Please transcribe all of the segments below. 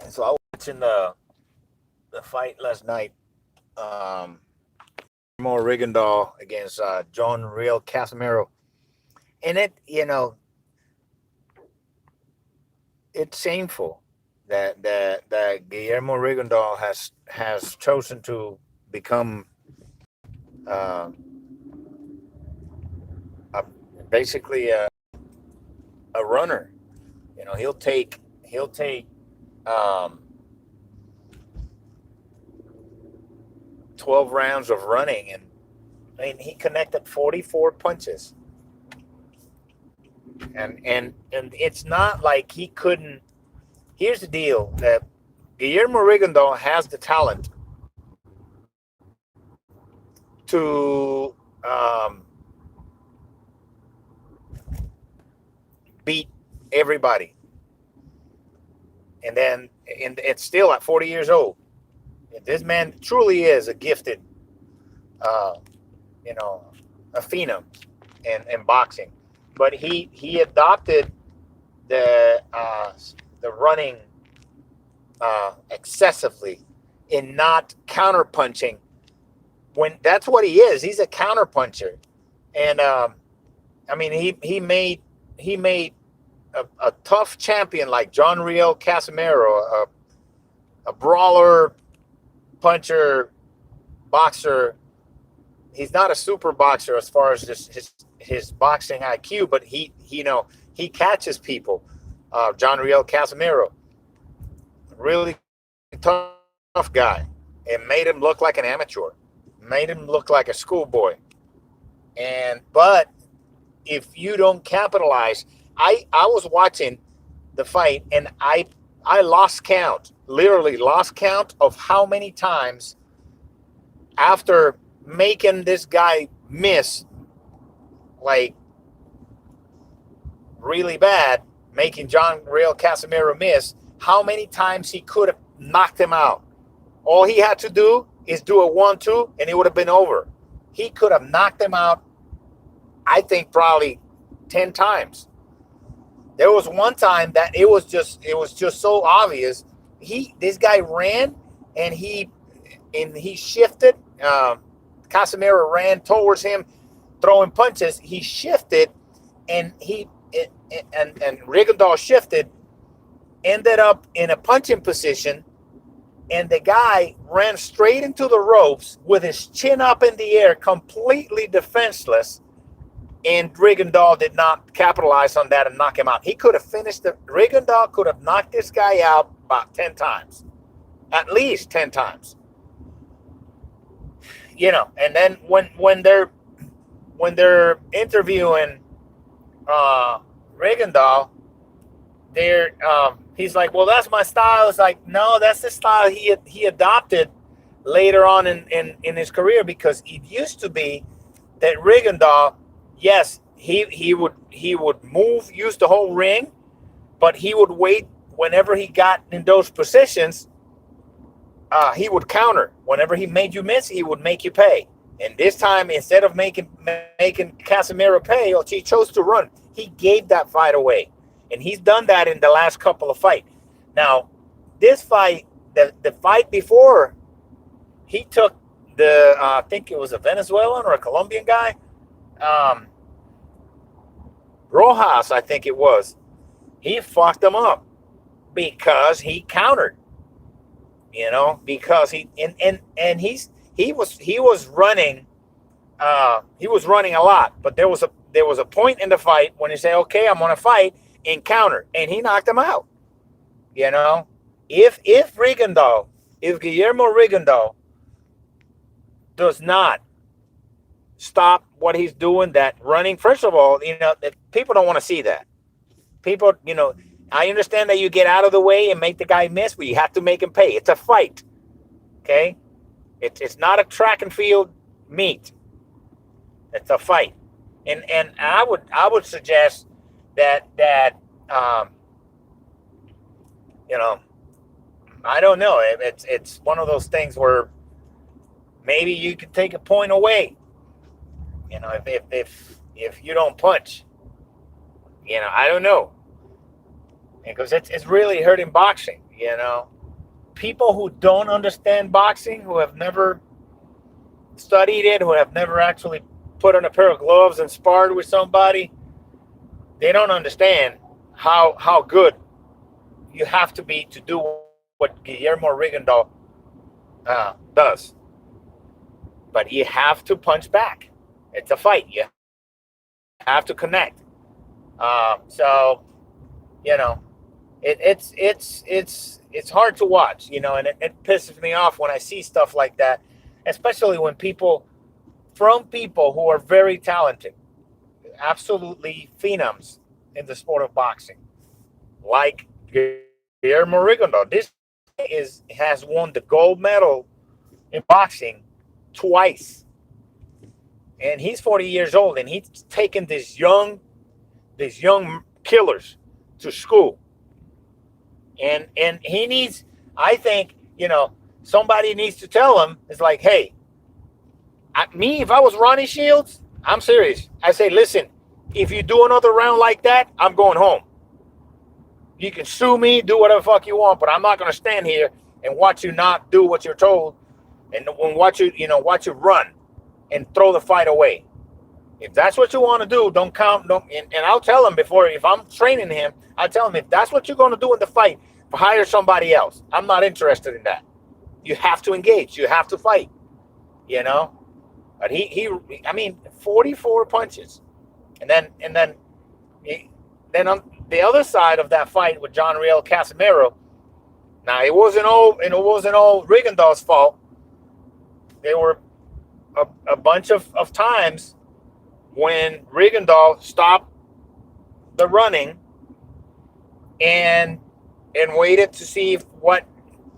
So I was watching the fight last night. Um, Guillermo Rigondeaux against John Real Casimiro, and it's shameful that Guillermo Rigondeaux has chosen to become uh, a, basically a runner. He'll take um, 12 rounds of running, and I mean he connected 44 punches, and it's not like he couldn't. Here's the deal: that Guillermo Rigondeaux has the talent to beat everybody, and it's still at 40 years old. This man truly is a gifted, uh, you know, a phenom in boxing. But he adopted the running excessively in not counterpunching when that's what he is. He's a counterpuncher, and I mean he made a tough champion like John Real Casimiro, a brawler, puncher, boxer. He's not a super boxer as far as his boxing IQ, but he catches people. John Real Casimiro, really tough guy, and made him look like an amateur, made him look like a schoolboy. But if you don't capitalize, I was watching the fight and I lost count, literally lost count of how many times after making this guy miss like really bad, making John Real Casimiro miss, how many times he could have knocked him out. All he had to do is do a 1-2 and it would have been over. He could have knocked him out, I think, probably 10 times. There was one time that it was just so obvious. This guy ran and he shifted. Casemiro ran towards him, throwing punches. He shifted, and and Rigondeaux shifted, ended up in a punching position, and the guy ran straight into the ropes with his chin up in the air, completely defenseless. And Rigondeaux did not capitalize on that and knock him out. He could have finished it. Rigondeaux could have knocked this guy out about 10 times, at least 10 times. And then when they're interviewing Rigondeaux, he's like, well, that's my style. It's like, no, that's the style he adopted later on in his career, because it used to be that Rigondeaux, yes, he would move, use the whole ring, but he would wait whenever he got in those positions. He would counter. Whenever he made you miss, he would make you pay. And this time, instead of making Casemiro pay, he chose to run. He gave that fight away, and he's done that in the last couple of fights. Now, this fight, the fight before, he took I think it was a Venezuelan or a Colombian guy, Rojas, I think it was. He fucked him up because he countered. Because he was running. He was running a lot, but there was a point in the fight when he said, "Okay, I'm gonna fight," and counter, and he knocked him out. If Guillermo Rigondeaux does not stop what he's doing, that running, first of all, people don't want to see that. People, I understand that you get out of the way and make the guy miss, but you have to make him pay. It's a fight, okay? It's not a track and field meet. It's a fight, and I would suggest that I don't know. It's one of those things where maybe you could take a point away. If you don't punch, I don't know. Because it's really hurting boxing, people who don't understand boxing, who have never studied it, who have never actually put on a pair of gloves and sparred with somebody, they don't understand how good you have to be to do what Guillermo Rigondeaux does. But you have to punch back. It's a fight. You have to connect. So, you know, it's hard to watch, you know, and it pisses me off when I see stuff like that, especially when people who are very talented, absolutely phenoms in the sport of boxing, like Guillermo Rigondeaux. This has won the gold medal in boxing twice, and he's 40 years old, and he's taken these young killers to school, and he needs, I think, you know, somebody needs to tell him. It's like, hey, if I was Ronnie Shields, I'm serious. I say, listen, if you do another round like that, I'm going home. You can sue me, do whatever the fuck you want, but I'm not going to stand here and watch you not do what you're told, and watch you run and throw the fight away. If that's what you want to do, don't count. And I'll tell him before, if I'm training him, I'll tell him, if that's what you're going to do in the fight, hire somebody else. I'm not interested in that. You have to engage. You have to fight. You know. But I mean, 44 punches, and then on the other side of that fight with John Riel Casimiro. Now it wasn't all Rigondeaux's fault. There were a bunch of times when Rigondeaux stopped the running and waited to see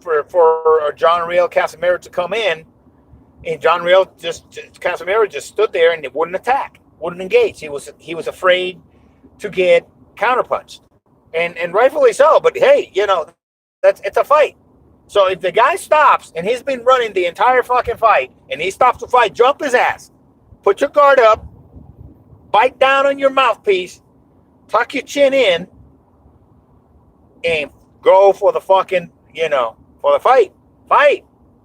for John Riel Casimiro to come in. And Casimiro just stood there and wouldn't attack, wouldn't engage. He was afraid to get counterpunched, and rightfully so. But hey, you know, it's a fight. So if the guy stops and he's been running the entire fucking fight and he stops the fight, jump his ass, put your guard up, bite down on your mouthpiece, tuck your chin in, and go for the fucking, you know, for the fight,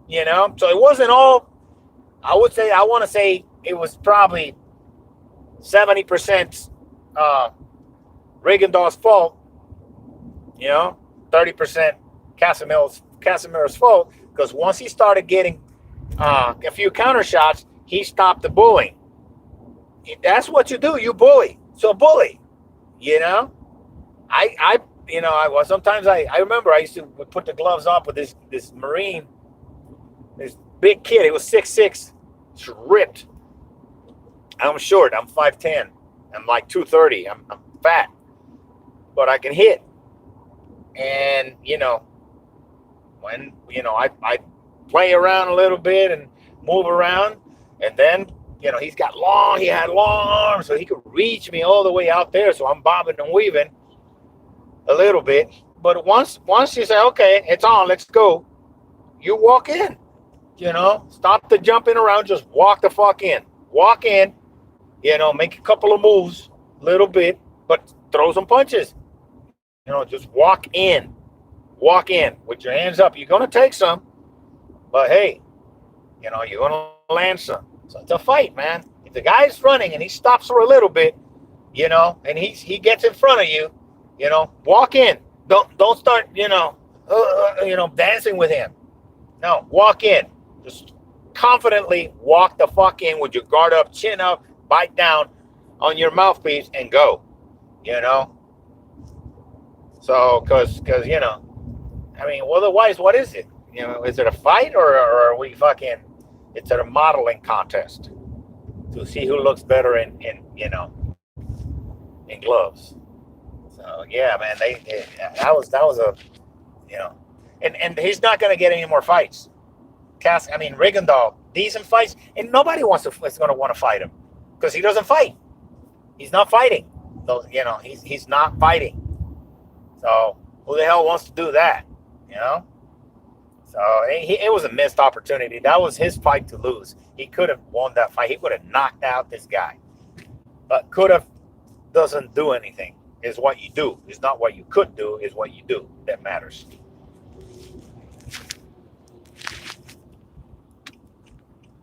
you know. So it wasn't all. I want to say it was probably 70% Rigondeaux's fault, you know, 30% Casimiro's fault, because once he started getting a few counter shots, he stopped the bullying. That's what you do. You bully. So bully, you know. Sometimes I remember I used to put the gloves up with this Marine, this big kid. He was 6'6", ripped. I'm short. I'm 5'10". I'm like 230. I'm fat, but I can hit. And you know, when I play around a little bit and move around, and then he had long arms, so he could reach me all the way out there. So I'm bobbing and weaving a little bit. But once you say, okay, it's on, let's go, you walk in. Stop the jumping around, just walk the fuck in. Walk in, make a couple of moves, a little bit, but throw some punches. Just walk in with your hands up. You're going to take some, but hey, you're going to land some. So it's a fight, man. If the guy's running and he stops for a little bit, and he gets in front of you, walk in. Don't start, dancing with him. No, walk in. Just confidently walk the fuck in with your guard up, chin up, bite down on your mouthpiece and go, So, because otherwise, what is it? Is it a fight or are we fucking, it's a modeling contest to see who looks better in gloves. So, yeah, man, that was a, and he's not going to get any more fights. Rigondeaux, decent fights, and nobody is going to want to fight him because he doesn't fight. He's not fighting. So, he's not fighting. So who the hell wants to do that? So it was a missed opportunity. That was his fight to lose. He could have won that fight. He could have knocked out this guy. But could have doesn't do anything. Is what you do. It's not what you could do. Is what you do that matters.